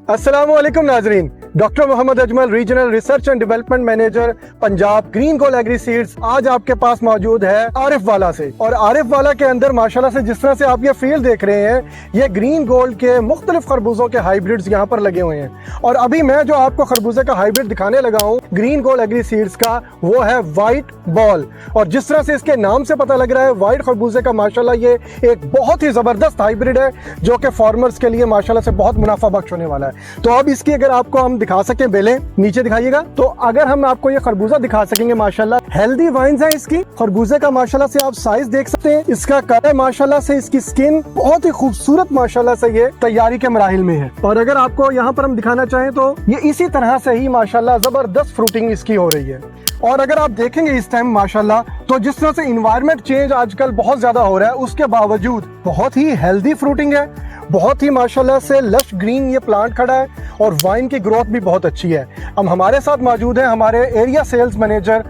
अस्सलामुअलैकुम नाजरीन, doctor Mohammad Ajmal, regional research and development manager Punjab, green gold agri seeds. आज आपके पास मौजूद है आरिफ वाला से। और आरिफ वाला के अंदर माशाल्लाह से जिस तरह से आप ये फील्ड देख रहे हैं, ये ग्रीन गोल्ड के मुख्तलिफ खरबूजों के हाइब्रिड्स यहाँ पर लगे हुए हैं। और अभी मैं जो आपको खरबूजे का हाइब्रिड दिखाने लगा हूँ ग्रीन गोल्ड एग्री सीड्स का, वो है वाइट बॉल। और जिस तरह से इसके नाम से पता लग रहा है, वाइट खरबूजे का माशाल्लाह ये एक बहुत ही जबरदस्त हाइब्रिड है जो कि फार्मर्स के लिए माशाल्लाह से बहुत मुनाफा बख्श होने वाला है। तो अब इसकी अगर आपको हम दिखा सकें, बेलें नीचे दिखाइएगा, तो अगर हम आपको ये खरबूजा दिखा सकेंगे, माशाल्लाह हेल्दी वाइन्स है इसकी। खरबूजे का माशाल्लाह से आप साइज देख सकते हैं, इसका कलर माशाल्लाह से, इसकी स्किन बहुत ही खूबसूरत माशाल्लाह से ये तैयारी के मराहिल में है। और अगर आपको यहाँ पर हम दिखाना चाहें तो ये इसी तरह से ही माशाल्लाह जबरदस्त फ्रूटिंग इसकी हो रही है। और अगर आप देखेंगे इस टाइम माशाल्लाह, तो जिस तरह से इन्वायरमेंट चेंज आजकल बहुत ज्यादा हो रहा है, उसके बावजूद बहुत ही हेल्दी फ्रूटिंग है, बहुत ही माशाल्लाह से लश ग्रीन ये प्लांट खड़ा है और वाइन की ग्रोथ भी बहुत अच्छी है। हम हमारे साथ मौजूद हैं हमारे एरिया सेल्स मैनेजर,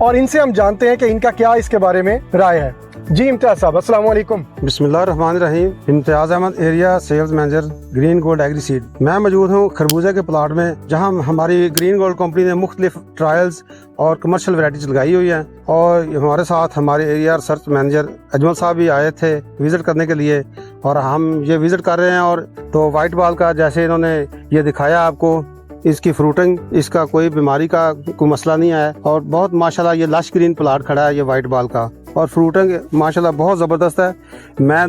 और इनसे हम जानते हैं कि इनका क्या इसके बारे में राय है। जी इम्तियाज साहब, अस्सलाम वालेकुम। बिस्मिल्लाहिर्रहमानिर्रहीम। Imtiaz Ahmed, area sales manager, green gold agri seed. मैं मौजूद हूँ खरबूजे के प्लाट में, जहाँ हमारी ग्रीन गोल्ड कंपनी ने मुख्तलिफ ट्रायल्स और कमर्शियल वैराइटीज लगाई हुई हैं। और हमारे साथ हमारे एरिया रिसर्च मैनेजर अजमल साहब भी आए थे विजिट करने के लिए, और हम ये विजिट कर रहे हैं। और तो वाइट बॉल का जैसे इन्होंने ये दिखाया आपको, इसकी फ्रूटिंग, इसका कोई बीमारी का कोई मसला नहीं है। और बहुत माशाल्लाह ये लश ग्रीन प्लाट खड़ा है ये वाइट बॉल का, और फ्रूटिंग माशाल्लाह बहुत ज़बरदस्त है। मैं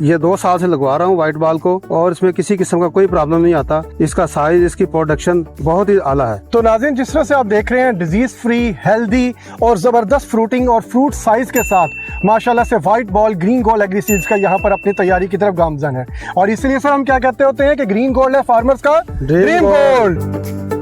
ये 2 साल से लगवा रहा हूँ वाइट बॉल को, और इसमें किसी किस्म का कोई प्रॉब्लम नहीं आता। इसका साइज, इसकी प्रोडक्शन बहुत ही आला है। तो नाज़रीन, जिस तरह से आप देख रहे हैं, डिजीज फ्री, हेल्दी और जबरदस्त फ्रूटिंग और फ्रूट साइज के साथ माशाल्लाह से white ball green gold agri seeds का यहाँ पर अपनी तैयारी की तरफ गामजन है। और इसलिए सर हम क्या कहते होते हैं कि ग्रीन गोल्ड है फार्मर्स का ड्रीम गोल्ड।